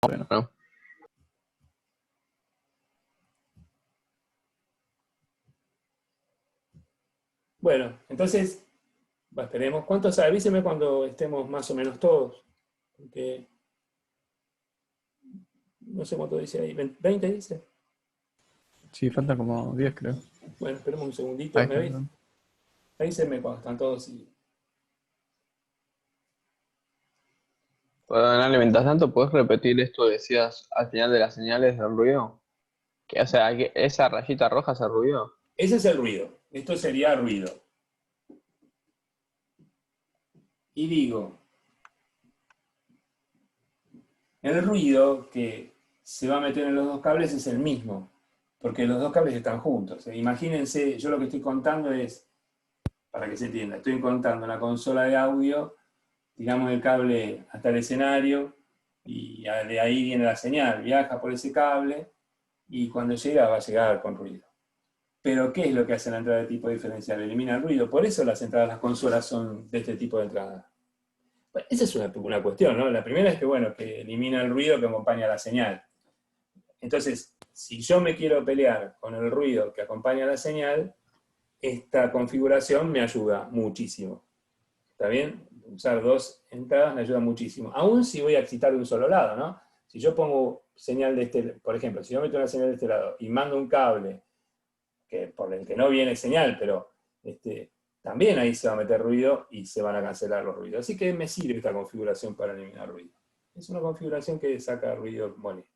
Bueno, ¿no? Bueno, entonces, esperemos. ¿Cuántos? Avíseme cuando estemos más o menos todos. Porque no sé cuánto dice ahí. ¿20 dice? Sí, faltan como 10, creo. Bueno, esperemos un segundito. Ahí ¿Me está, veis? perdón. Avíseme cuando están todos y... Perdón, mientras tanto, ¿puedes repetir esto que decías al final de las señales del ruido? O sea, que esa rayita roja hace ruido. Ese es el ruido. Esto sería ruido. Y digo, el ruido que se va a meter en los dos cables es el mismo, porque los dos cables están juntos. Imagínense, yo lo que estoy contando es, para que se entienda, estoy contando una consola de audio, tiramos el cable hasta el escenario y de ahí viene la señal, viaja por ese cable y cuando llega va a llegar con ruido. Pero ¿qué es lo que hace la entrada de tipo diferencial? Elimina el ruido. Por eso las entradas de las consolas son de este tipo de entrada. Bueno, esa es una cuestión, ¿no? La primera es que, bueno, que elimina el ruido que acompaña la señal. Entonces, si yo me quiero pelear con el ruido que acompaña la señal, esta configuración me ayuda muchísimo. ¿Está bien? Usar dos entradas me ayuda muchísimo. Aún si voy a excitar de un solo lado, ¿no? Si yo pongo señal de este, por ejemplo, si yo meto una señal de este lado y mando un cable por el que no viene señal, pero también ahí se va a meter ruido y se van a cancelar los ruidos. Así que me sirve esta configuración para eliminar ruido. Es una configuración que saca ruido molesto,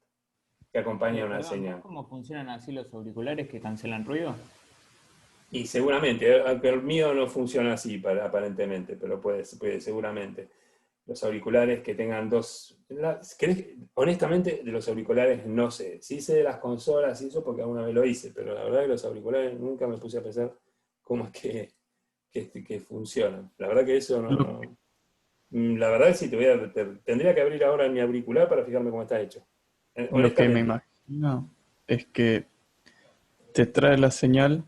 que acompaña una Perdón, ¿ves señal. cómo funcionan así los auriculares que cancelan ruido? Y seguramente, aunque el mío no funciona así aparentemente, pero puede seguramente. Los auriculares que tengan dos... Honestamente, de los auriculares no sé. Sí sé de las consolas y eso porque alguna vez lo hice, pero la verdad que los auriculares nunca me puse a pensar cómo es que funcionan. La verdad que eso Lo, no. La verdad es que tendría que abrir ahora mi auricular para fijarme cómo está hecho. lo que me Honestamente. imagino es que te trae la señal,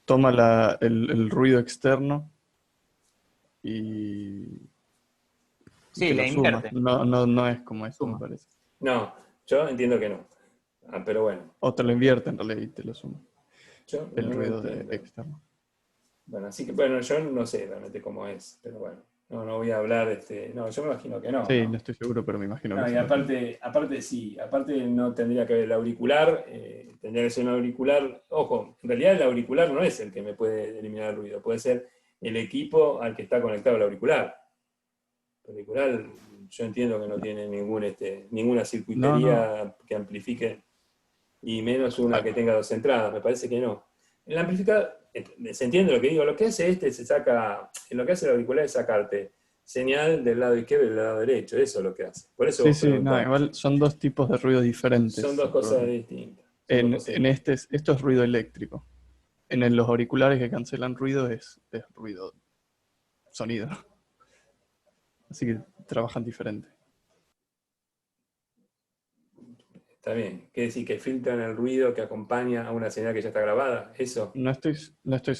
toma el ruido externo y Sí, te lo la suma. invierte. No es como esto, me Suma. parece. No, yo entiendo que no. Pero bueno, O te lo invierte en realidad y te lo suma. yo El no ruido entiendo. externo. Bueno, así que bueno, yo no sé realmente cómo es, pero bueno, no voy a hablar, no, yo me imagino que no, Sí, no ¿no? estoy seguro, pero me imagino que No, y sí también. aparte sí, aparte no tendría que ver el auricular, tendría que ser un auricular, ojo, en realidad el auricular no es el que me puede eliminar el ruido, puede ser el equipo al que está conectado el auricular. El auricular yo entiendo que no tiene ninguna No, no. circuitería que amplifique, y menos una Ah, que tenga dos entradas, me parece que no. El amplificador, se entiende lo que digo, lo que hace lo que hace el auricular es sacarte señal del lado izquierdo y del lado derecho, eso es lo que hace. Por eso sí, vos sí, no, preguntás, igual son dos tipos de ruido son diferentes. dos cosas distintas, son dos cosas En distintas. esto es ruido eléctrico. Los auriculares que cancelan ruido es ruido, sonido. Así que trabajan diferente. Está bien, ¿qué decir? Que filtran el ruido que acompaña a una señal que ya está grabada, eso. No estoy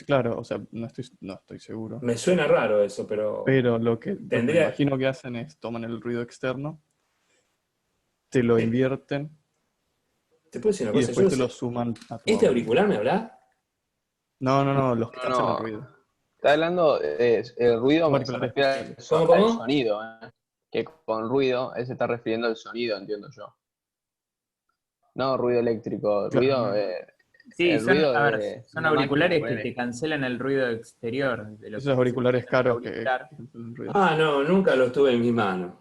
claro, o sea, no estoy seguro. Me suena raro eso, pero Pero lo que me tendría... imagino que hacen es toman el ruido externo, te lo invierten ¿Te puedo decir una y cosa? Yo después no te lo sé. suman a tu ¿Este audio. auricular me habla? No, los que No, cancelan no. ruido. Está hablando de el ruido, Son se auriculares refiere especiales. al ¿Cómo? sonido, ¿eh? Que con ruido, él se está refiriendo al sonido, entiendo yo. No ruido eléctrico, Claro, no. Sí, el son, ruido a ver, de son una máquina, auriculares que ponele. te cancelan el ruido exterior de lo Esos que se auriculares escucha en el caros auricular. que cancelan ruido. Ah, no, nunca los tuve en mis manos.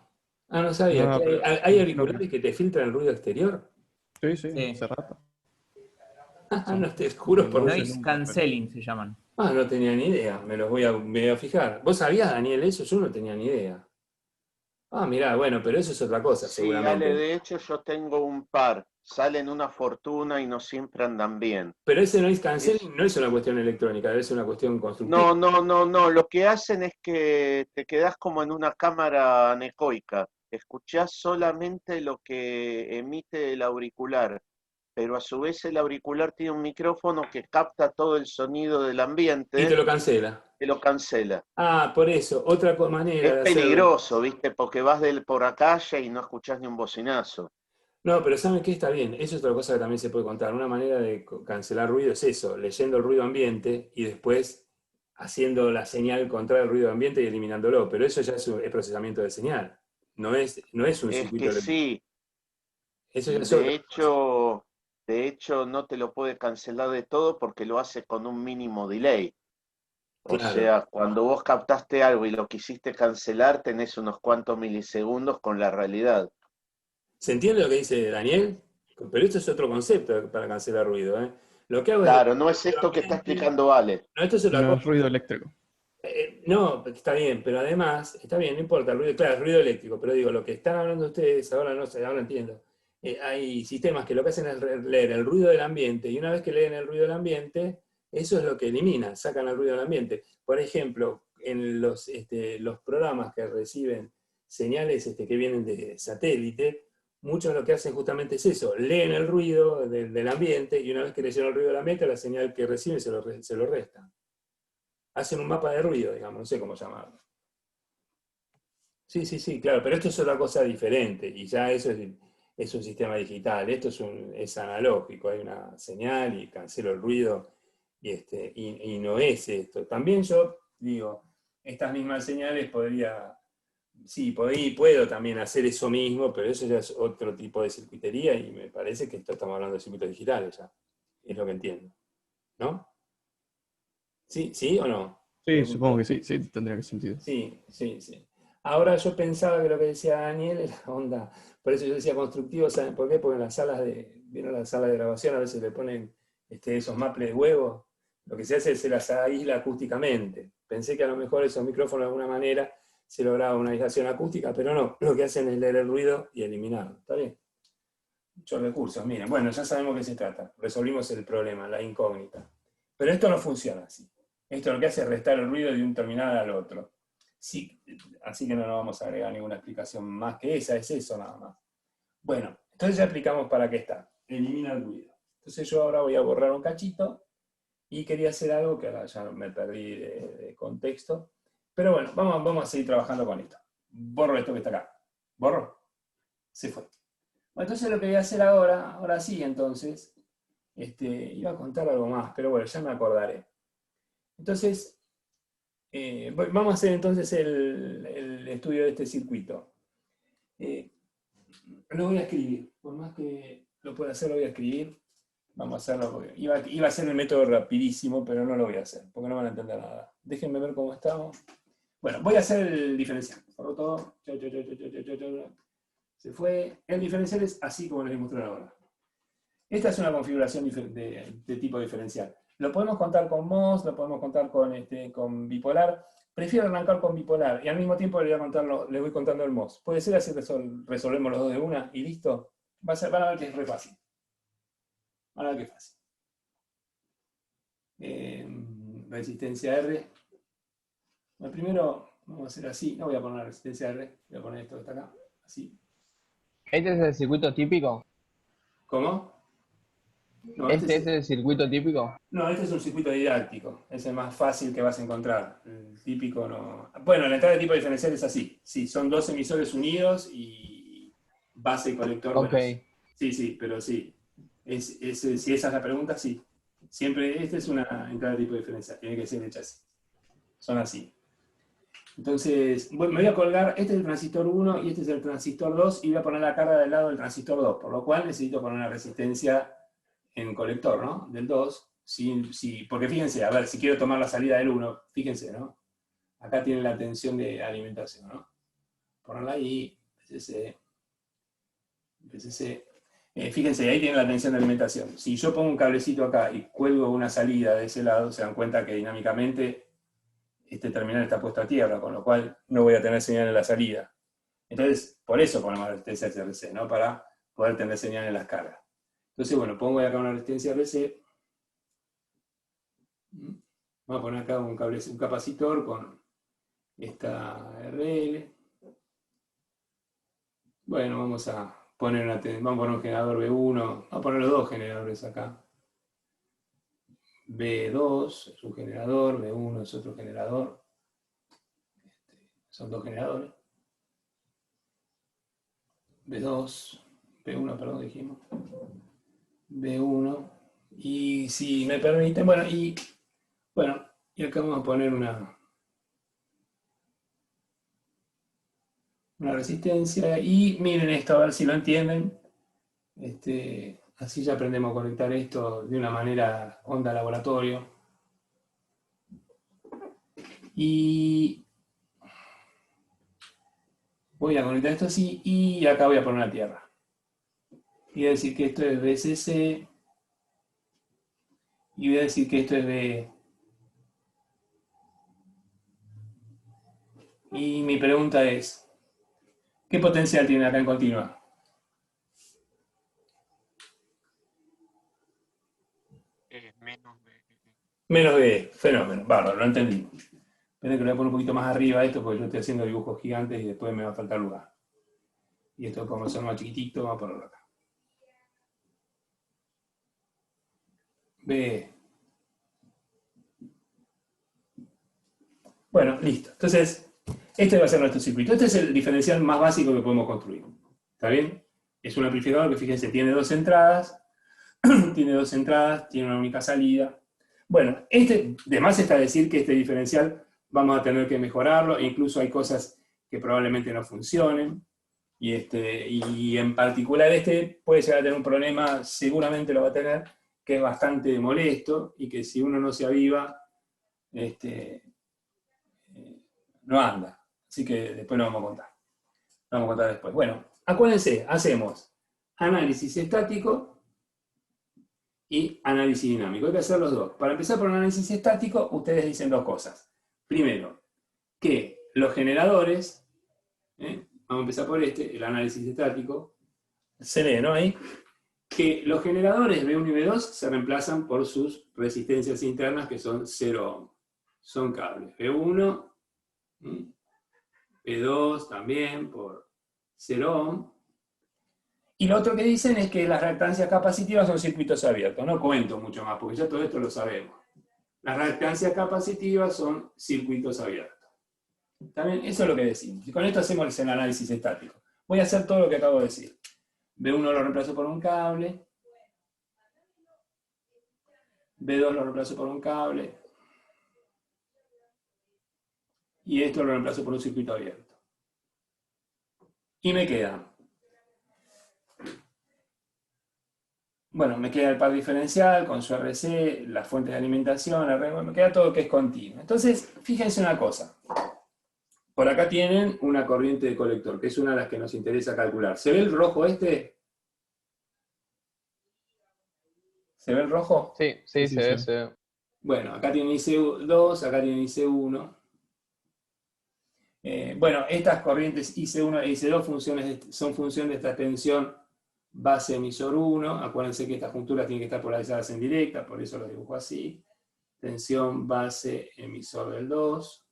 Ah, no sabía. No, pero me ¿Hay imagino que auriculares que te filtran el ruido exterior? sí, sí, Sí, hace rato. Ah, Son, no te juro no por usé noise nunca, pero canceling se llaman. Ah, no tenía ni idea. Me voy a fijar. ¿Vos sabías, Daniel, eso? Yo no tenía ni idea. Ah, mirá, bueno, pero eso es otra cosa, Sí, Ale, seguramente. de hecho yo tengo un par, salen una fortuna y no siempre andan bien. Pero ese noise Es, canceling no es una cuestión electrónica, debe ser una cuestión constructiva. no, lo que hacen es que te quedás como en una cámara anecoica, escuchás solamente lo que emite el auricular, pero a su vez el auricular tiene un micrófono que capta todo el sonido del Y te ambiente lo cancela. te lo cancela. Ah, por eso, otra manera Es de hacerlo. peligroso, ¿viste? Porque vas por la calle y no escuchás ni un bocinazo. No, pero ¿saben qué? Está bien. Eso es otra cosa que también se puede contar. Una manera de cancelar ruido es eso, leyendo el ruido ambiente y después haciendo la señal contra el ruido ambiente y eliminándolo. Pero eso ya es procesamiento de señal. No es un Es circuito que eléctrico. sí, Eso ya es de otra cosa. hecho, de hecho no te lo puede cancelar de todo porque lo hace con un mínimo delay. O Claro. sea, cuando vos captaste algo y lo quisiste cancelar, tenés unos cuantos milisegundos con la realidad. ¿Se entiende lo que dice Daniel? Pero esto es otro concepto para cancelar ruido, ¿eh? Lo que hago es Claro, no el es ruido esto que está ambiente. explicando Ale. No, esto es otra No cosa. es ruido eléctrico. No, está bien, pero además, está bien, no importa, el ruido, claro, el ruido eléctrico, pero digo, lo que están hablando ustedes, ahora no sé, ahora entiendo. Hay sistemas que lo que hacen es leer el ruido del ambiente, y una vez que leen el ruido del ambiente, eso es lo que eliminan, sacan el ruido del ambiente. Por ejemplo, en los programas que reciben señales que vienen de satélite, muchos lo que hacen justamente es eso, leen el ruido del ambiente, y una vez que leyeron el ruido del ambiente, la señal que reciben se lo restan. Hacen un mapa de ruido, digamos, no sé cómo llamarlo. Sí, sí, sí, claro, pero esto es otra cosa diferente, y ya eso es un sistema digital, esto es analógico, hay una señal y cancelo el ruido, y no es esto. También yo digo, estas mismas señales sí, puedo también hacer eso mismo, pero eso ya es otro tipo de circuitería, y me parece que esto estamos hablando de circuitos digitales ya, es lo que entiendo, ¿no? ¿Sí, sí o no? Sí, supongo Pregunto. que sí, sí, tendría que sentido. Sí, sí, sí. Ahora yo pensaba que lo que decía Daniel era onda, por eso yo decía constructivo, ¿saben por qué? Porque en las salas ¿vieron las salas de grabación? A veces le ponen esos maples de huevo, lo que se hace es se las aísla acústicamente. Pensé que a lo mejor esos micrófonos de alguna manera se lograba una aislación acústica, pero no, lo que hacen es leer el ruido y eliminarlo. ¿Está bien? Muchos recursos, miren, bueno, ya sabemos de qué se trata, resolvimos el problema, la incógnita. Pero esto no funciona así. Esto lo que hace es restar el ruido de un terminal al otro. Sí, así que no nos vamos a agregar ninguna explicación más que esa, es eso nada más. Bueno, entonces ya explicamos para qué está. Elimina el ruido. Entonces yo ahora voy a borrar un cachito y quería hacer algo que ahora ya me perdí de contexto. Pero bueno, vamos a seguir trabajando con esto. Borro esto que está acá. Borro. Se fue. Bueno, entonces lo que voy a hacer ahora sí, entonces, iba a contar algo más, pero bueno, ya me acordaré. Entonces, vamos a hacer entonces el estudio de este circuito. Lo voy a escribir, por más que lo pueda hacer, lo voy a escribir. Vamos a hacerlo, porque iba a ser el método rapidísimo, pero no lo voy a hacer, porque no van a entender nada. Déjenme ver cómo estamos. Bueno, voy a hacer el diferencial. Por todo. Se fue. El diferencial es así como les voy a mostrar ahora. Esta es una configuración de tipo diferencial. Lo podemos contar con MOS, lo podemos contar con bipolar. Prefiero arrancar con bipolar y al mismo tiempo le voy contando el MOS. Puede ser así, resolvemos los dos de una y listo. Van a ver que es re fácil. Van a ver que es fácil. Resistencia R. Bueno, primero vamos a hacer así. No voy a poner resistencia R, voy a poner esto que está acá. Así. ¿Este es el circuito típico? ¿Cómo? No, ¿Este es el circuito típico? No, este es un circuito didáctico, es el más fácil que vas a encontrar. El típico no. Bueno, la entrada de tipo diferencial es así. Sí, son dos emisores unidos y base y colector. Ok. Bueno, sí, sí, pero sí. Si esa es la pregunta, sí. Siempre, esta es una entrada de tipo diferencial, tiene que ser hecha así. Son así. Entonces, bueno, me voy a colgar, este es el transistor 1 y este es el transistor 2 y voy a poner la carga del lado del transistor 2, por lo cual necesito poner una resistencia en colector, ¿no? Del 2, porque fíjense, a ver, si quiero tomar la salida del 1, fíjense, ¿no? Acá tienen la tensión de alimentación, ¿no? Ponerla ahí, PCC. Fíjense, ahí tienen la tensión de alimentación. Si yo pongo un cablecito acá y cuelgo una salida de ese lado, se dan cuenta que dinámicamente este terminal está puesto a tierra, con lo cual no voy a tener señal en la salida. Entonces, por eso ponemos resistencia RC, ¿no? Para poder tener señal en las cargas. Entonces, bueno, pongo acá una resistencia RC. Vamos a poner acá un capacitor con esta RL. Bueno, vamos a poner un generador B1. Vamos a poner los dos generadores acá. B2 es un generador, B1 es otro generador. Son dos generadores. B2, B1, perdón, dijimos. B1. Y si me permiten, bueno, y acá vamos a poner una resistencia. Y miren esto, a ver si lo entienden. Así ya aprendemos a conectar esto de una manera onda laboratorio. Y voy a conectar esto así, y acá voy a poner una tierra. Y voy a decir que esto es BCC, y voy a decir que esto es B. Y mi pregunta es, ¿qué potencial tiene acá en continua? Menos B, fenómeno, bárbaro, lo entendí. Esperen que lo voy a poner un poquito más arriba esto, porque yo estoy haciendo dibujos gigantes y después me va a faltar lugar. Y esto como es más chiquitito, vamos a ponerlo acá. B. Bueno, listo. Entonces, este va a ser nuestro circuito. Este es el diferencial más básico que podemos construir. ¿Está bien? Es un amplificador que, fíjense, tiene dos entradas, tiene una única salida. Bueno, de más está decir que este diferencial vamos a tener que mejorarlo, e incluso hay cosas que probablemente no funcionen. Y en particular puede llegar a tener un problema, seguramente lo va a tener, que es bastante molesto, y que si uno no se aviva, no anda. Así que después lo vamos a contar. Lo vamos a contar después. Bueno, acuérdense, hacemos análisis estático y análisis dinámico. Hay que hacer los dos. Para empezar por un análisis estático, ustedes dicen dos cosas. Primero, que los generadores, vamos a empezar por el análisis estático, se lee, ¿no? Ahí, que los generadores B1 y B2 se reemplazan por sus resistencias internas, que son 0 ohm. Son cables. B1, B2 también por 0 ohm. Y lo otro que dicen es que las reactancias capacitivas son circuitos abiertos. No cuento mucho más, porque ya todo esto lo sabemos. Las reactancias capacitivas son circuitos abiertos. ¿También? Eso es lo que decimos. Y con esto hacemos el análisis estático. Voy a hacer todo lo que acabo de decir. B1 lo reemplazo por un cable. B2 lo reemplazo por un cable. Y esto lo reemplazo por un circuito abierto. Y me queda... Bueno, me queda el par diferencial con su RC, las fuentes de alimentación, me queda todo que es continuo. Entonces, fíjense una cosa. Por acá tienen una corriente de colector, que es una de las que nos interesa calcular. ¿Se ve el rojo este? ¿Se ve el rojo? Sí, se ve. Bueno, acá tienen IC2, acá tienen IC1. Bueno, estas corrientes IC1 e IC2 son función de esta tensión base emisor 1, acuérdense que estas junturas tienen que estar polarizadas en directa, por eso lo dibujo así. Tensión base emisor del 2.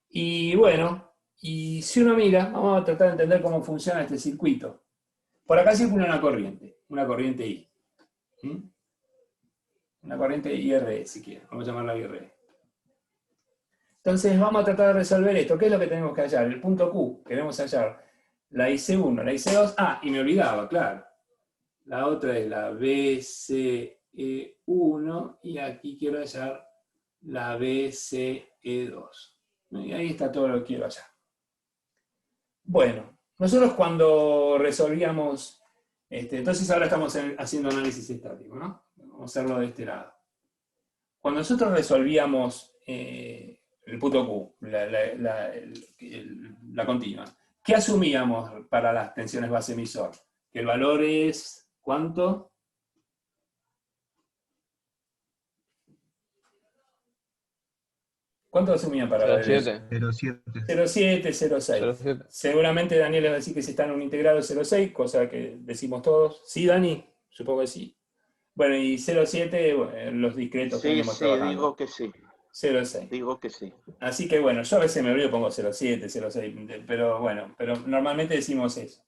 Y bueno, y si uno mira, vamos a tratar de entender cómo funciona este circuito. Por acá circula una corriente I. Una corriente IRE, si quieren, vamos a llamarla IRE. Entonces vamos a tratar de resolver esto. ¿Qué es lo que tenemos que hallar? El punto Q, queremos hallar la IC1, la IC2, y me olvidaba, claro. La otra es la BCE1, y aquí quiero hallar la BCE2. Y ahí está todo lo que quiero hallar. Bueno, nosotros cuando resolvíamos, entonces ahora estamos haciendo análisis estático, ¿no? Vamos a hacerlo de este lado. Cuando nosotros resolvíamos el punto Q, la continua, ¿qué asumíamos para las tensiones base emisor? Que el valor es, ¿cuánto? ¿Cuánto asumían para la 0,7. 0,7, 0,6. Seguramente Daniel va a decir que si está en un integrado 0,6, cosa que decimos todos. ¿Sí, Dani? Supongo que sí. Bueno, y 0,7, bueno, los discretos que venimos trabajando. Sí, digo que sí. 0,6. Digo que sí. Así que bueno, yo a veces me olvido y pongo 0,7, 0,6, pero bueno, pero normalmente decimos eso.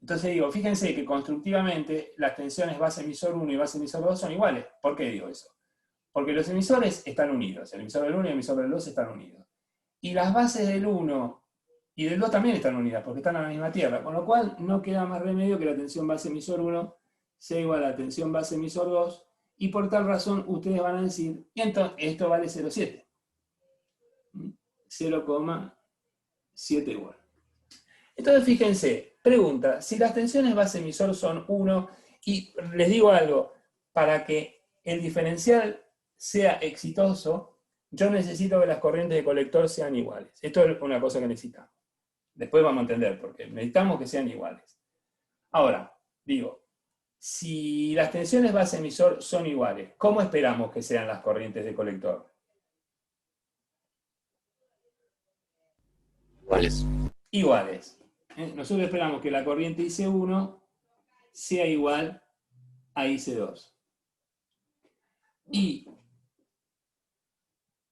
Entonces digo, fíjense que constructivamente las tensiones base emisor 1 y base emisor 2 son iguales. ¿Por qué digo eso? Porque los emisores están unidos. El emisor del 1 y el emisor del 2 están unidos. Y las bases del 1 y del 2 también están unidas, porque están a la misma tierra. Con lo cual, no queda más remedio que la tensión base emisor 1 sea igual a la tensión base emisor 2. Y por tal razón, ustedes van a decir, y entonces, esto vale 0,7. 0,7 igual. Entonces, fíjense, pregunta, si las tensiones base emisor son 1, y les digo algo, para que el diferencial sea exitoso, yo necesito que las corrientes de colector sean iguales. Esto es una cosa que necesitamos. Después vamos a entender por qué. Necesitamos que sean iguales. Ahora, digo, si las tensiones base emisor son iguales, ¿cómo esperamos que sean las corrientes de colector? Iguales. Iguales. Nosotros esperamos que la corriente IC1 sea igual a IC2. Y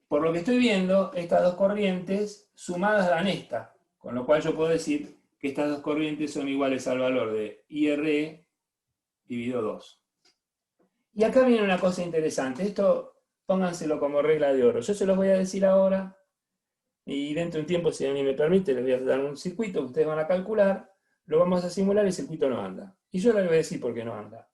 por lo que estoy viendo, estas dos corrientes sumadas dan esta, con lo cual yo puedo decir que estas dos corrientes son iguales al valor de IRE dividido 2. Y acá viene una cosa interesante, esto pónganselo como regla de oro. Yo se los voy a decir ahora, y dentro de un tiempo, si a mí me permite, les voy a dar un circuito que ustedes van a calcular, lo vamos a simular y el circuito no anda. Y yo les voy a decir por qué no anda.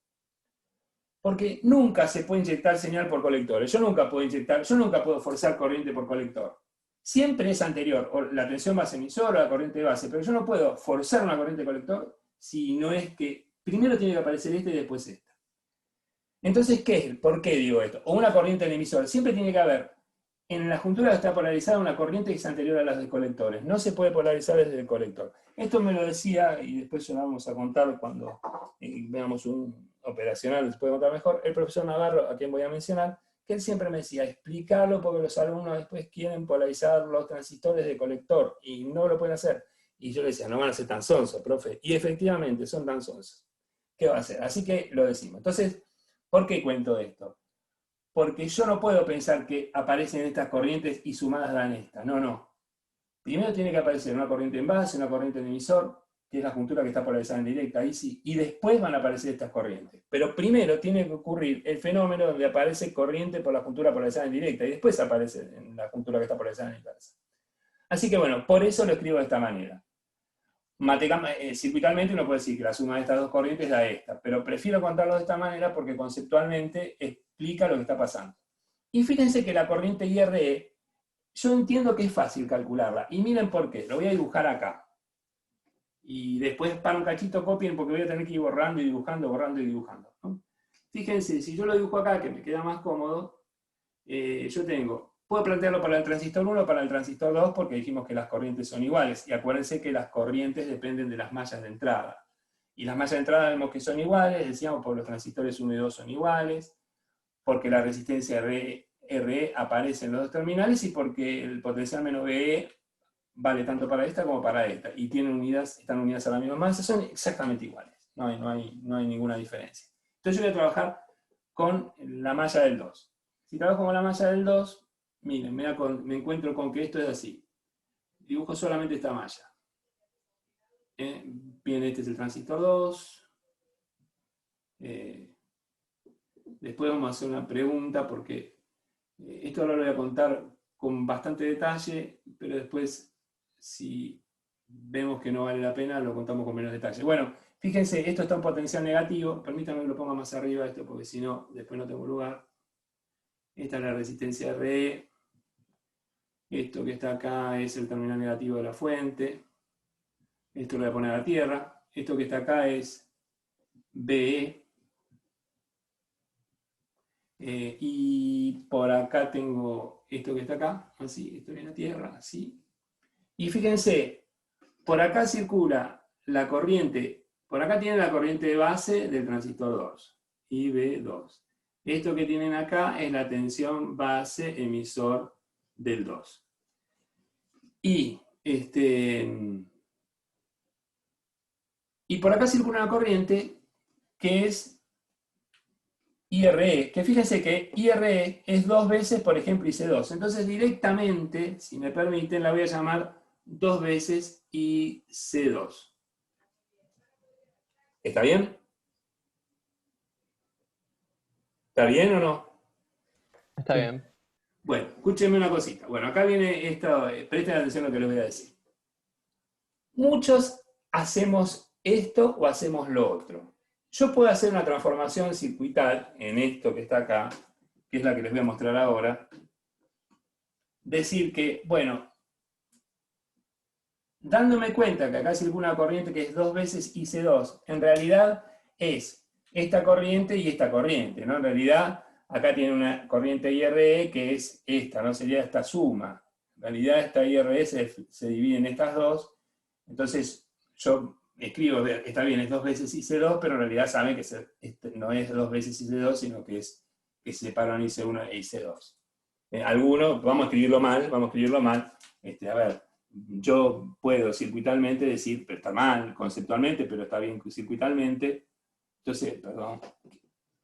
Porque nunca se puede inyectar señal por colectores. Yo nunca puedo forzar corriente por colector. Siempre es anterior, o la tensión base emisor o la corriente de base, pero yo no puedo forzar una corriente de colector si no es que primero tiene que aparecer esta y después esta. Entonces, ¿qué es? ¿Por qué digo esto? O una corriente en emisor. Siempre tiene que haber, en la juntura está polarizada una corriente que es anterior a las de colectores. No se puede polarizar desde el colector. Esto me lo decía, y después se lo vamos a contar cuando veamos un operacional, les puedo contar mejor, el profesor Navarro, a quien voy a mencionar, que él siempre me decía, explicarlo porque los alumnos después quieren polarizar los transistores de colector, y no lo pueden hacer. Y yo le decía, no van a ser tan sonsos, profe. Y efectivamente, son tan sonsos. ¿Qué va a hacer? Así que lo decimos. Entonces, ¿por qué cuento esto? Porque yo no puedo pensar que aparecen estas corrientes y sumadas dan esta. No, no. Primero tiene que aparecer una corriente en base, una corriente en emisor, que es la juntura que está polarizada en directa, ahí sí, y después van a aparecer estas corrientes. Pero primero tiene que ocurrir el fenómeno donde aparece corriente por la juntura polarizada en directa, y después aparece en la juntura que está polarizada en inversa. Así que bueno, por eso lo escribo de esta manera. Circuitalmente uno puede decir que la suma de estas dos corrientes da esta, pero prefiero contarlo de esta manera porque conceptualmente explica lo que está pasando. Y fíjense que la corriente IRE, yo entiendo que es fácil calcularla, y miren por qué, lo voy a dibujar acá. Y después para un cachito copien porque voy a tener que ir borrando y dibujando, ¿no? Fíjense, si yo lo dibujo acá, que me queda más cómodo, yo puedo plantearlo para el transistor 1 o para el transistor 2 porque dijimos que las corrientes son iguales. Y acuérdense que las corrientes dependen de las mallas de entrada. Y las mallas de entrada vemos que son iguales, decíamos porque los transistores 1 y 2 son iguales, porque la resistencia RE aparece en los dos terminales y porque el potencial menos VE vale tanto para esta como para esta. Y están unidas a la misma masa, son exactamente iguales. No hay ninguna diferencia. Entonces yo voy a trabajar con la malla del 2. Si trabajo con la malla del 2, miren, me encuentro con que esto es así. Dibujo solamente esta malla. Bien, este es el transistor 2. Después vamos a hacer una pregunta porque esto ahora lo voy a contar con bastante detalle, pero después, si vemos que no vale la pena, lo contamos con menos detalle. Bueno, fíjense, esto está en potencial negativo. Permítanme que lo ponga más arriba esto, porque si no, después no tengo lugar. Esta es la resistencia RE. Esto que está acá es el terminal negativo de la fuente. Esto lo voy a poner a tierra. Esto que está acá es BE. Y por acá tengo esto que está acá. Así, esto viene a tierra, así. Y fíjense, por acá circula la corriente. Por acá tienen la corriente de base del transistor 2. IB2. Esto que tienen acá es la tensión base emisor del 2. Y por acá circula una corriente que es IRE, que fíjense que IRE es 2 veces, por ejemplo, IC2. Entonces directamente, si me permiten, la voy a llamar 2 veces IC2. ¿Está bien? ¿Está bien o no? Está bien. Bueno, escúchenme una cosita. Bueno, acá viene esto, presten atención a lo que les voy a decir. Muchos hacemos esto o hacemos lo otro. Yo puedo hacer una transformación circuital en esto que está acá, que es la que les voy a mostrar ahora. Decir que, bueno, dándome cuenta que acá circula una corriente que es 2 veces IC2, en realidad es esta corriente y esta corriente, ¿no? En realidad, acá tiene una corriente IRE que es esta, ¿no? Sería esta suma. En realidad, esta IRE se divide en estas dos. Entonces, yo escribo, está bien, es 2 veces IC2, pero en realidad saben que no es 2 veces IC2, sino que se separan IC1 e IC2. Algunos, vamos a escribirlo mal. A ver, yo puedo circuitalmente decir, pero está mal conceptualmente, pero está bien circuitalmente. Entonces, perdón,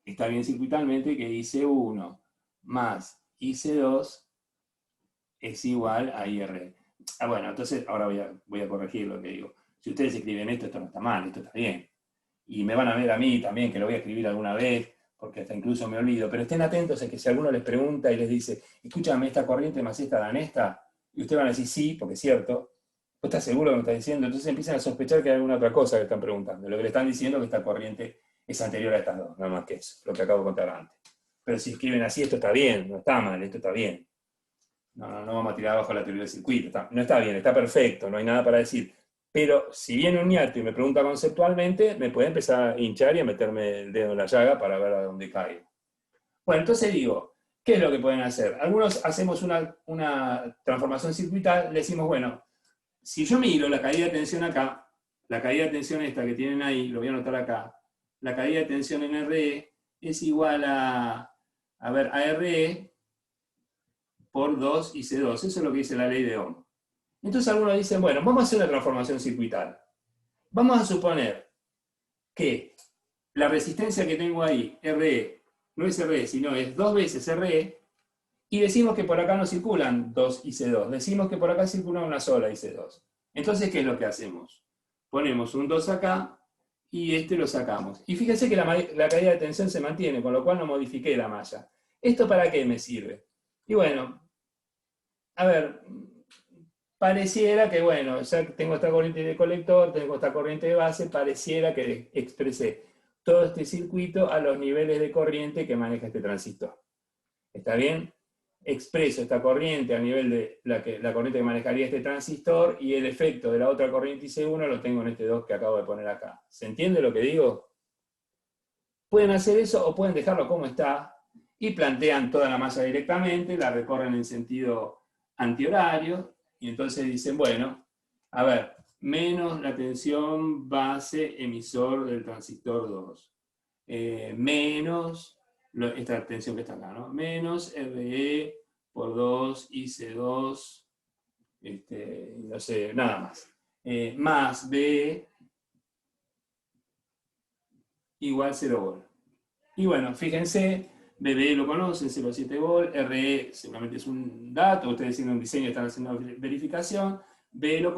está bien circuitalmente que IC1 más IC2 es igual a IR. Bueno, entonces ahora voy a corregir lo que digo. Si ustedes escriben esto no está mal, esto está bien. Y me van a ver a mí también, que lo voy a escribir alguna vez, porque hasta incluso me olvido. Pero estén atentos a que si alguno les pregunta y les dice, escúchame, esta corriente más esta dan esta, y ustedes van a decir sí, porque es cierto. ¿Vos estás seguro de lo que me estás diciendo? Entonces empiezan a sospechar que hay alguna otra cosa que están preguntando. Lo que le están diciendo es que esta corriente es anterior a estas dos, nada más que eso, lo que acabo de contar antes. Pero si escriben así, esto está bien, no está mal, esto está bien. No vamos a tirar abajo la teoría del circuito. No está bien, está perfecto, no hay nada para decir. Pero si viene un ñato y me pregunta conceptualmente, me puede empezar a hinchar y a meterme el dedo en la llaga para ver a dónde caigo. Bueno, entonces digo, ¿qué es lo que pueden hacer? Algunos hacemos una transformación circuital, le decimos, bueno, si yo miro la caída de tensión acá, la caída de tensión esta que tienen ahí, lo voy a anotar acá, la caída de tensión en RE es igual a RE por 2 IC2. Eso es lo que dice la ley de Ohm. Entonces algunos dicen, bueno, vamos a hacer una transformación circuital. Vamos a suponer que la resistencia que tengo ahí, RE, no es RE, sino es 2 veces RE, y decimos que por acá no circulan 2 IC2, decimos que por acá circula una sola IC2. Entonces, ¿qué es lo que hacemos? Ponemos un 2 acá, y este lo sacamos. Y fíjense que la caída de tensión se mantiene, con lo cual no modifiqué la malla. ¿Esto para qué me sirve? Y bueno, a ver, pareciera que, bueno, ya tengo esta corriente de colector, tengo esta corriente de base, pareciera que expresé todo este circuito a los niveles de corriente que maneja este transistor. ¿Está bien? Expreso esta corriente a nivel de la corriente que manejaría este transistor y el efecto de la otra corriente IC1 lo tengo en este 2 que acabo de poner acá. ¿Se entiende lo que digo? Pueden hacer eso o pueden dejarlo como está y plantean toda la malla directamente, la recorren en sentido antihorario y entonces dicen, bueno, a ver, menos la tensión base emisor del transistor 2, menos esta tensión que está acá, ¿no? Menos RE por 2 IC2, no sé, nada más. Más B igual 0 volt. Y bueno, fíjense, BB lo conocen, 0,7 volt, RE seguramente es un dato, ustedes tienen un diseño, están haciendo verificación, B lo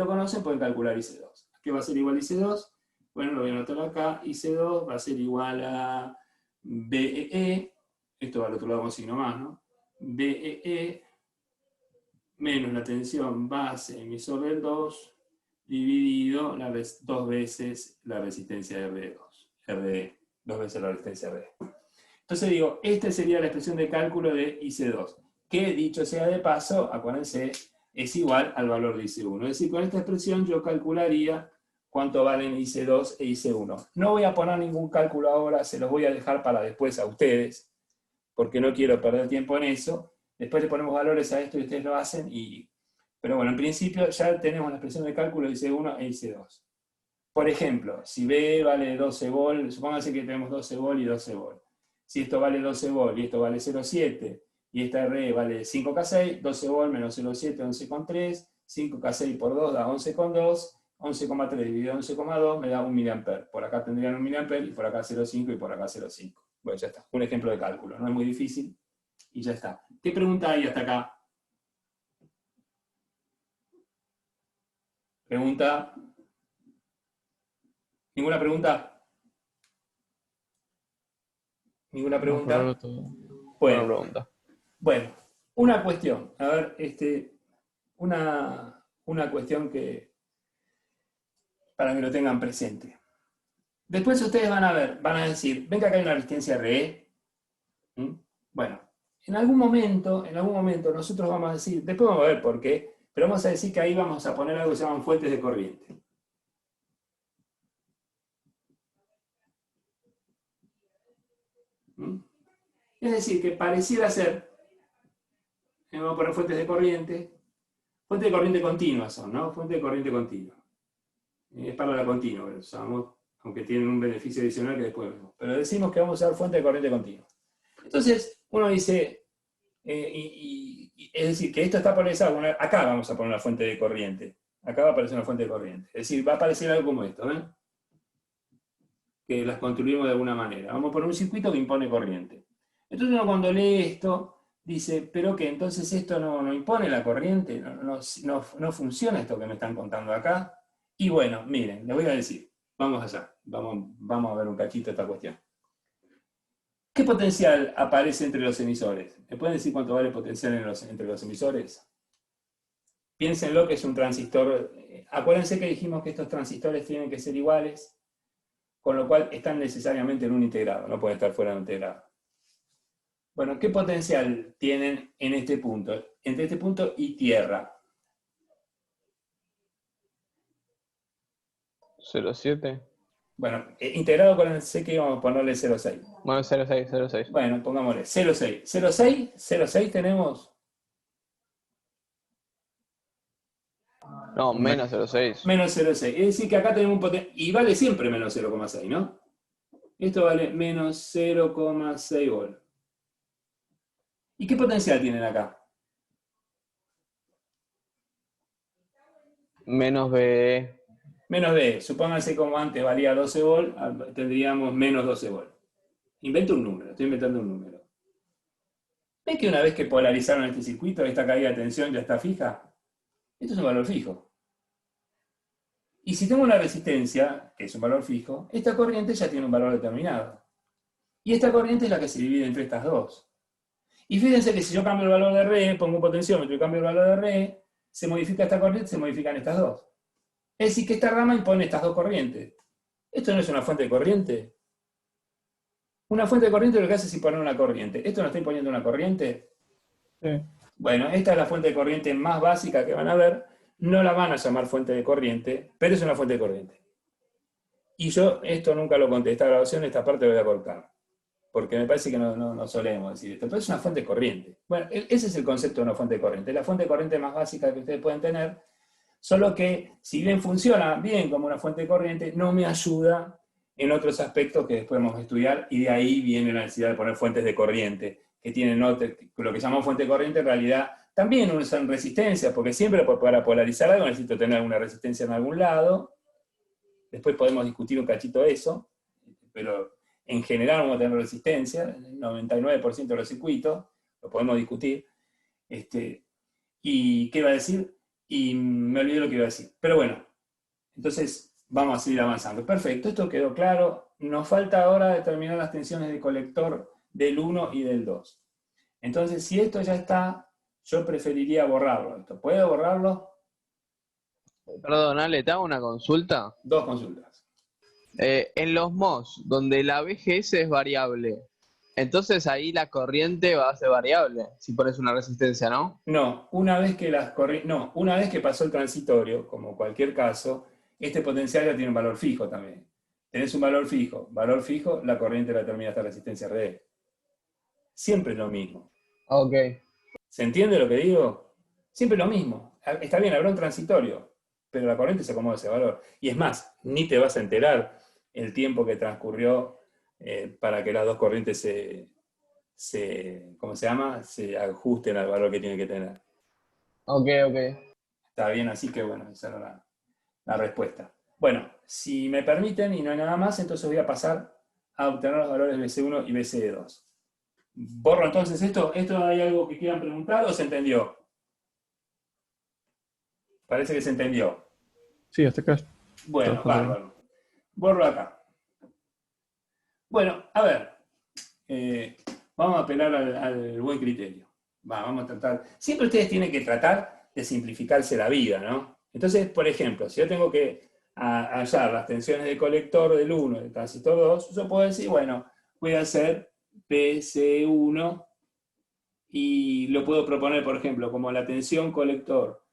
conocen, pueden calcular IC2. ¿Qué va a ser igual a IC2? Bueno, lo voy a anotar acá, IC2 va a ser igual a BEE, esto va al otro lado con signo más, ¿no? BEE menos la tensión base emisor del 2 dividido 2 veces la resistencia de RE, 2 veces la resistencia RE. Entonces digo, esta sería la expresión de cálculo de IC2, que dicho sea de paso, acuérdense, es igual al valor de IC1. Es decir, con esta expresión yo calcularía cuánto valen IC2 e IC1. No voy a poner ningún cálculo ahora, se los voy a dejar para después a ustedes, porque no quiero perder tiempo en eso. Después le ponemos valores a esto y ustedes lo hacen. Pero bueno, en principio ya tenemos la expresión de cálculo de IC1 e IC2. Por ejemplo, si B vale 12 volt, supónganse que tenemos 12 volt y 12 volt. Si esto vale 12 volt y esto vale 0,7 y esta RE vale 5K6, 12 volt menos 0,7, 11,3, 5K6 por 2 da 11,2, 11,3 dividido 11,2 me da 1 mA. Por acá tendrían 1 mA y por acá 0,5 y por acá 0,5. Bueno, ya está. Un ejemplo de cálculo. No es muy difícil y ya está. ¿Qué pregunta hay hasta acá? ¿Pregunta? ¿Ninguna pregunta? ¿Ninguna pregunta? Buena Bueno, pregunta. Bueno, una cuestión. A ver, una cuestión que para que lo tengan presente. Después ustedes van a ver, van a decir, ven que acá hay una resistencia RE. ¿Mm? Bueno, en algún momento nosotros vamos a decir, después vamos a ver por qué, pero vamos a decir que ahí vamos a poner algo que se llaman fuentes de corriente. ¿Mm? Es decir, que pareciera ser, vamos a poner fuentes de corriente continua son, ¿no? Fuentes de corriente continua. Es para la continua, pero usamos, aunque tienen un beneficio adicional que después vemos. Pero decimos que vamos a usar fuente de corriente continua. Entonces, uno dice, es decir, que esto está polarizado, acá vamos a poner una fuente de corriente. Acá va a aparecer una fuente de corriente. Es decir, va a aparecer algo como esto, ¿ven? Que las construimos de alguna manera. Vamos a poner un circuito que impone corriente. Entonces uno cuando lee esto, dice, pero que entonces esto no impone la corriente, no funciona esto que me están contando acá. Y bueno, miren, les voy a decir, vamos allá, vamos a ver un cachito esta cuestión. ¿Qué potencial aparece entre los emisores? ¿Me pueden decir cuánto vale el potencial entre los emisores? Piénsenlo que es un transistor. Acuérdense que dijimos que estos transistores tienen que ser iguales, con lo cual están necesariamente en un integrado, no pueden estar fuera de un integrado. Bueno, ¿qué potencial tienen en este punto? Entre este punto y tierra. 0,7. Bueno, integrado con el C que íbamos a ponerle 0,6. Bueno, 0,6, 0,6. Bueno, pongámosle 0,6. 0,6 tenemos. No, menos 0,6. Menos 0,6. Es decir, que acá tenemos un potencial. Y vale siempre menos 0,6, ¿no? Esto vale menos 0,6 volt. ¿Y qué potencial tienen acá? Menos B. Menos B. Supónganse como antes valía 12 volt, tendríamos menos 12 volt. Invento un número, estoy inventando un número. ¿Ven que una vez que polarizaron este circuito, esta caída de tensión ya está fija? Esto es un valor fijo. Y si tengo una resistencia, que es un valor fijo, esta corriente ya tiene un valor determinado. Y esta corriente es la que se divide entre estas dos. Y fíjense que si yo cambio el valor de R, pongo un potenciómetro y cambio el valor de R, se modifica esta corriente, se modifican estas dos. Es decir, que esta rama impone estas dos corrientes. ¿Esto no es una fuente de corriente? Una fuente de corriente lo que hace es imponer una corriente. ¿Esto no está imponiendo una corriente? Sí. Bueno, esta es la fuente de corriente más básica que van a ver. No la van a llamar fuente de corriente, pero es una fuente de corriente. Y yo esto nunca lo conté. Esta grabación, esta parte la voy a cortar. Porque me parece que no solemos decir esto. Pero es una fuente de corriente. Bueno, ese es el concepto de una fuente de corriente. La fuente de corriente más básica que ustedes pueden tener. Solo que, si bien funciona bien como una fuente de corriente, no me ayuda en otros aspectos que después vamos a estudiar, y de ahí viene la necesidad de poner fuentes de corriente, que tienen lo que llamamos fuente de corriente, en realidad también usan resistencias, porque siempre para polarizar algo necesito tener alguna resistencia en algún lado. Después podemos discutir un cachito eso, pero en general vamos a tener resistencia, el 99% de los circuitos, lo podemos discutir. ¿Y qué iba a decir? Y me olvidé lo que iba a decir. Pero bueno, entonces vamos a seguir avanzando. Perfecto, esto quedó claro. Nos falta ahora determinar las tensiones de colector del 1 y del 2. Entonces, si esto ya está, yo preferiría borrarlo. ¿Esto puedo borrarlo? Perdón, Ale, ¿te hago una consulta? Dos consultas. En los MOS, donde la VGS es variable, entonces ahí la corriente va a ser variable, si pones una resistencia, ¿no? No, una vez que pasó el transitorio, como cualquier caso, este potencial ya tiene un valor fijo también. Tenés un valor fijo, la corriente la determina esta resistencia RD. Siempre es lo mismo. Ok. ¿Se entiende lo que digo? Siempre lo mismo. Está bien, habrá un transitorio, pero la corriente se acomoda a ese valor. Y es más, ni te vas a enterar el tiempo que transcurrió para que las dos corrientes ¿cómo se llama? Se ajusten al valor que tienen que tener. Ok. Está bien, así que bueno, esa era la respuesta. Bueno, si me permiten y no hay nada más, entonces voy a pasar a obtener los valores BC1 y BC2. ¿Borro entonces esto? ¿Esto hay algo que quieran preguntar o se entendió? Parece que se entendió. Sí, hasta acá. Bueno, bárbaro. Borro acá. Bueno, a ver. Vamos a apelar al buen criterio. vamos a tratar, siempre ustedes tienen que tratar de simplificarse la vida, ¿no? Entonces, por ejemplo, si yo tengo que hallar las tensiones de colector del 1 y del transistor 2, yo puedo decir, bueno, voy a hacer PC1 y lo puedo proponer, por ejemplo, como la tensión colector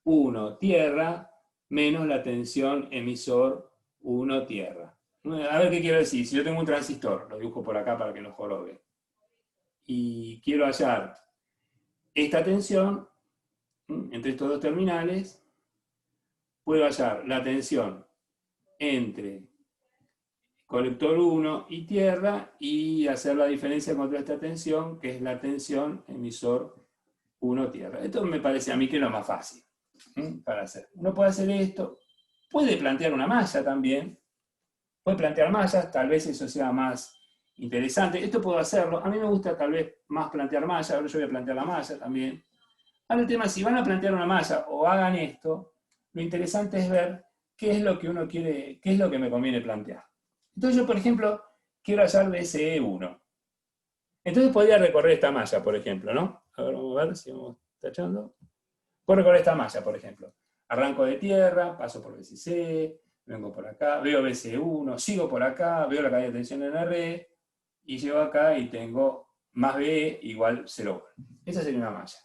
1 tierra menos la tensión emisor 1 tierra. A ver qué quiero decir. Si yo tengo un transistor, lo dibujo por acá para que no jorobe, y quiero hallar esta tensión entre estos dos terminales, puedo hallar la tensión entre colector 1 y tierra y hacer la diferencia contra esta tensión, que es la tensión emisor 1 tierra. Esto me parece a mí que es lo más fácil para hacer. Uno puede hacer esto, puede plantear una malla también, puede plantear mallas, tal vez eso sea más interesante. Esto puedo hacerlo, a mí me gusta tal vez más plantear malla, ahora yo voy a plantear la malla también. Ahora el tema es, si van a plantear una malla o hagan esto, lo interesante es ver qué es lo que uno quiere, qué es lo que me conviene plantear. Entonces yo, por ejemplo, quiero hallar BCE1. Entonces podría recorrer esta malla, por ejemplo, ¿no? A ver, vamos a ver si vamos tachando. Puedo recorrer esta malla, por ejemplo. Arranco de tierra, paso por BCC, vengo por acá, veo BCE1, sigo por acá, veo la caída de tensión en la red, y llego acá y tengo más B igual 0 volt. Esa sería una malla.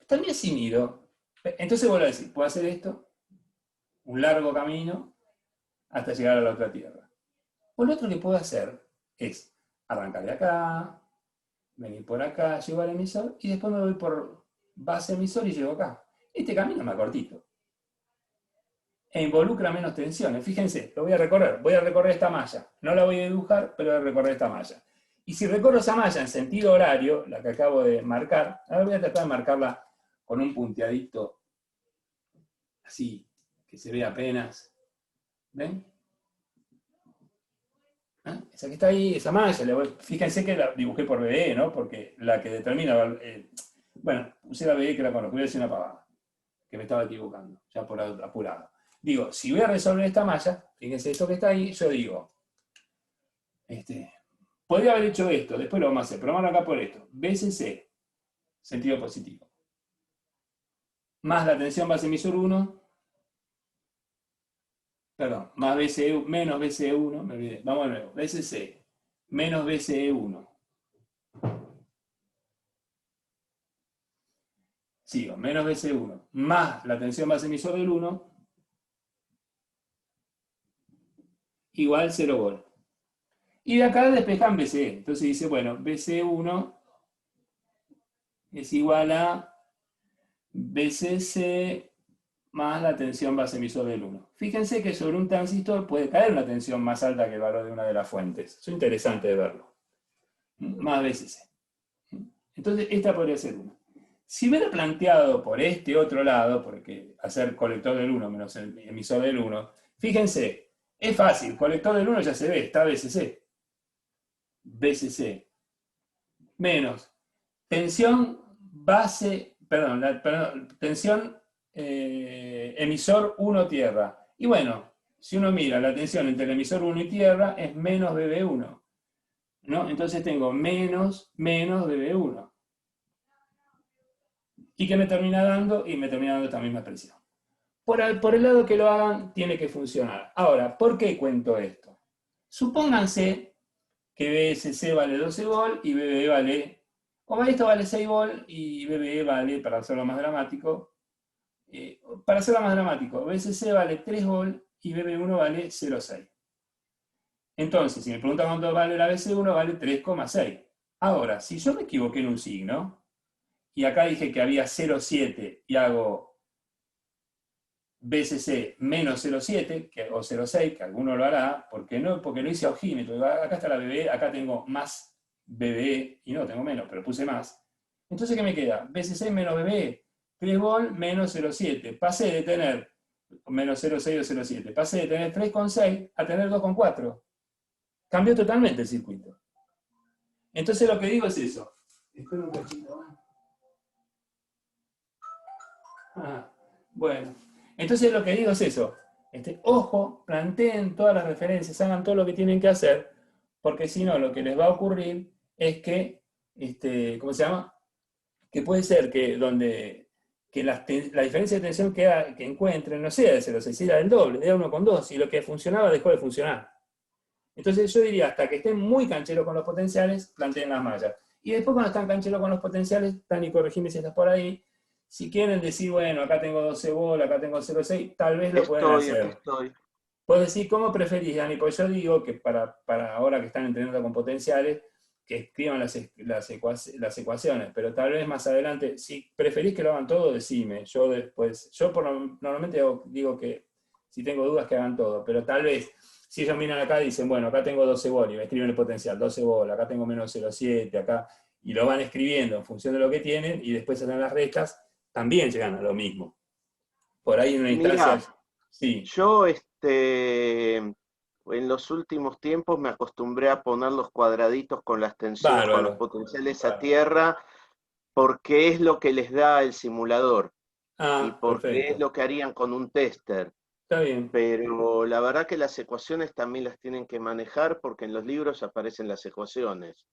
También si mido, entonces vuelvo a decir, puedo hacer esto, un largo camino, hasta llegar a la otra tierra. O lo otro que puedo hacer es arrancar de acá, venir por acá, llego al emisor, y después me voy por base emisor y llego acá. Este camino es más cortito. E involucra menos tensiones. Fíjense, lo voy a recorrer esta malla. No la voy a dibujar, pero voy a recorrer esta malla. Y si recorro esa malla en sentido horario, la que acabo de marcar, ahora voy a tratar de marcarla con un punteadito así, que se ve apenas. ¿Ven? ¿Ah? Esa que está ahí, esa malla, fíjense que la dibujé por BE, ¿no? Porque la que determina, bueno, usé la BE que la conozco, voy a decir una pavada, que me estaba equivocando, ya por apurado. Digo, si voy a resolver esta malla, fíjense esto que está ahí, yo digo, podría haber hecho esto, después lo vamos a hacer, pero vamos acá por esto, BCC, sentido positivo, más la tensión base emisor 1, perdón, más BCE, menos BCE1, me olvidé, vamos de nuevo, BCC, menos BCE1. Sigo, menos BCE1, más la tensión base emisor del 1, igual 0 volt. Y de acá despejan BCE. Entonces dice, bueno, BCE1 es igual a BCC más la tensión base emisor del 1. Fíjense que sobre un transistor puede caer una tensión más alta que el valor de una de las fuentes. Eso es interesante de verlo. Más BCC. Entonces, esta podría ser 1. Si hubiera planteado por este otro lado, porque hacer colector del 1 menos el emisor del 1, fíjense, es fácil, colector del 1 ya se ve, está BCC. BCC. Menos tensión base, tensión emisor 1 tierra. Y bueno, si uno mira la tensión entre el emisor 1 y tierra, es menos BB1. ¿No? Entonces tengo menos BB1. ¿Y qué me termina dando? Y me termina dando esta misma expresión. Por el lado que lo hagan, tiene que funcionar. Ahora, ¿por qué cuento esto? Supónganse que BSC vale 12 volt y BBE vale, o esto vale 6 volt y BBE vale, para hacerlo más dramático, BSC vale 3 volt y BB1 vale 0,6. Entonces, si me preguntan cuánto vale la BC1, vale 3,6. Ahora, si yo me equivoqué en un signo, y acá dije que había 0,7 y hago BCC menos 0,7 o 0,6, que alguno lo hará, porque no hice a ojímetro. Acá está la BBE, acá tengo más BBE, y no, tengo menos, pero puse más. Entonces, ¿qué me queda? BCC menos BBE, 3 volt menos 0,7. Pasé de tener menos 0,6 o 0,7, pasé de tener 3,6 a tener 2,4. Cambió totalmente el circuito. Entonces lo que digo es eso. Espera un cachito. Bueno, entonces lo que digo es eso. Ojo, planteen todas las referencias, hagan todo lo que tienen que hacer, porque si no, lo que les va a ocurrir es que, ¿cómo se llama? que puede ser que la diferencia de tensión que encuentren no sea de 0,6, sea del doble, de 1,2, y lo que funcionaba dejó de funcionar. Entonces yo diría, hasta que estén muy cancheros con los potenciales, planteen las mallas. Y después cuando están cancheros con los potenciales, Dani, corregime si estás por ahí, si quieren decir, bueno, acá tengo 12 volt, acá tengo 0,6, tal vez lo pueden hacer. Aquí estoy. Vos decís, ¿cómo preferís, Dani? Pues yo digo que para ahora que están entrenando con potenciales, que escriban las ecuaciones, pero tal vez más adelante, si preferís que lo hagan todo, decime. Yo normalmente digo que si tengo dudas que hagan todo, pero tal vez, si ellos miran acá y dicen, bueno, acá tengo 12 volt y me escriben el potencial, 12 volt, acá tengo menos 0,7, acá, y lo van escribiendo en función de lo que tienen, y después hacen las restas, también llegan a lo mismo. Por ahí en una instancia... Mirá, Sí. yo en los últimos tiempos me acostumbré a poner los cuadraditos con las tensiones, con los Bárbaro. potenciales a tierra, porque es lo que les da el simulador y Ah, porque es perfecto. lo que harían con un tester. Está bien. Pero la verdad que las ecuaciones también las tienen que manejar porque en los libros aparecen las ecuaciones.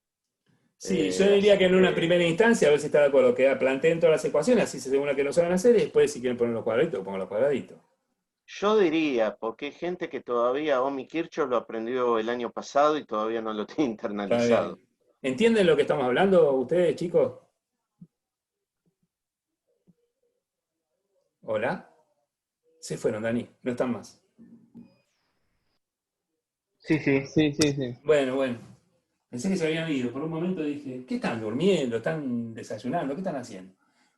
Sí, yo diría Así que en una que primera instancia, a ver si está de acuerdo, que planteen todas las ecuaciones, así se asegura que lo saben hacer, y después si quieren poner los cuadraditos, pongan los cuadraditos. yo diría, porque hay gente que todavía, Omi Kirchhoff lo aprendió el año pasado y todavía no lo tiene Está internalizado. bien. ¿Entienden lo que estamos hablando ustedes, chicos? ¿Hola? Se fueron, Dani, no están más. Sí, sí. Sí, sí, sí. Bueno. Pensé que se habían ido. Por un momento dije, ¿qué están durmiendo? ¿Están desayunando? ¿Qué están haciendo?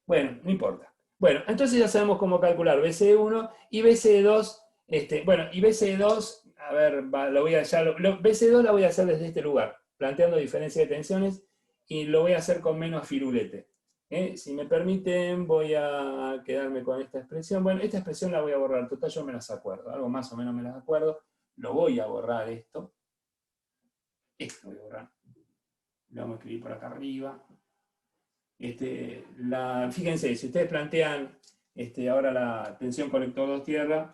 Bueno, no importa. Bueno, entonces ya sabemos cómo calcular BCE1 y BCE2. Y BCE2, a ver, BCE2 la voy a hacer desde este lugar, planteando diferencia de tensiones, y lo voy a hacer con menos firulete. Si me permiten, voy a quedarme con esta expresión. Bueno, esta expresión la voy a borrar. Total, yo me las acuerdo. Algo más o menos me las acuerdo. Lo voy a borrar esto. Esto voy a borrar. Lo vamos a escribir por acá arriba. Fíjense, si ustedes plantean ahora la tensión colector 2 tierra,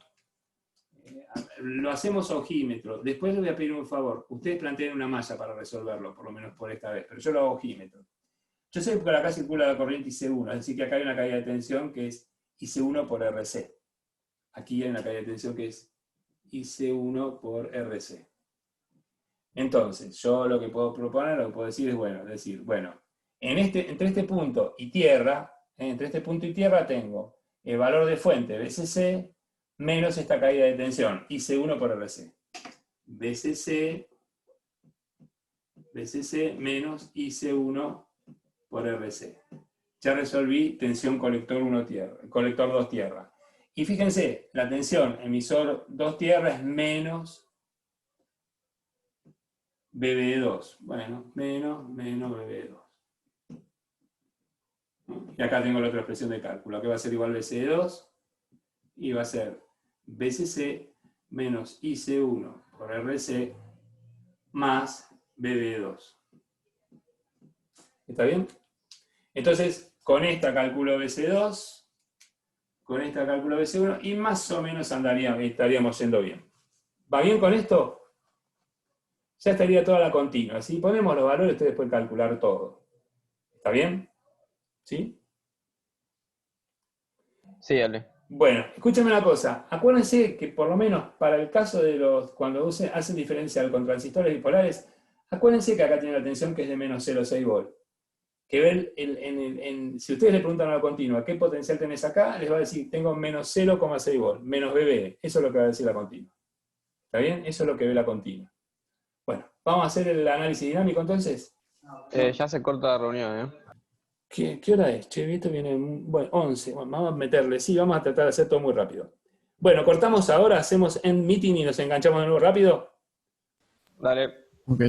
lo hacemos a ojímetro. Después les voy a pedir un favor. Ustedes planteen una malla para resolverlo, por lo menos por esta vez, pero yo lo hago a ojímetro. Yo sé que por acá circula la corriente IC1, es decir, que acá hay una caída de tensión que es IC1 por RC. Aquí hay una caída de tensión que es IC1 por RC. Entonces, yo lo que puedo proponer, lo que puedo decir es, bueno, entre este punto y tierra, tengo el valor de fuente BCC menos esta caída de tensión, IC1 por RC. BCC menos IC1 por RC. Ya resolví tensión colector 2 tierra. Y fíjense, la tensión emisor 2 tierra es menos BB2. Bueno, menos BB2. Y acá tengo la otra expresión de cálculo, que va a ser igual BCE2, y va a ser BCC menos IC1 por RC más BB2. ¿Está bien? Entonces, con esta calculo BC2, con esta calculo BC1, y más o menos estaríamos yendo bien. ¿Va bien con esto? Ya estaría toda la continua. Si ponemos los valores, ustedes pueden calcular todo. ¿Está bien? ¿Sí? Sí, Ale. Bueno, escúchame una cosa. Acuérdense que por lo menos para el caso de cuando hacen diferencial con transistores bipolares, acuérdense que acá tiene la tensión que es de menos 0,6 volt. Que si ustedes le preguntan a la continua, ¿qué potencial tenés acá? Les va a decir, tengo menos 0,6 volt, menos BB. Eso es lo que va a decir la continua. ¿Está bien? Eso es lo que ve la continua. Bueno, ¿vamos a hacer el análisis dinámico entonces? Ya se corta la reunión, ¿Qué hora es? Che, esto viene, bueno, 11. Bueno, vamos a meterle, sí, vamos a tratar de hacer todo muy rápido. Bueno, cortamos ahora, hacemos end meeting y nos enganchamos de nuevo rápido. Dale. Ok.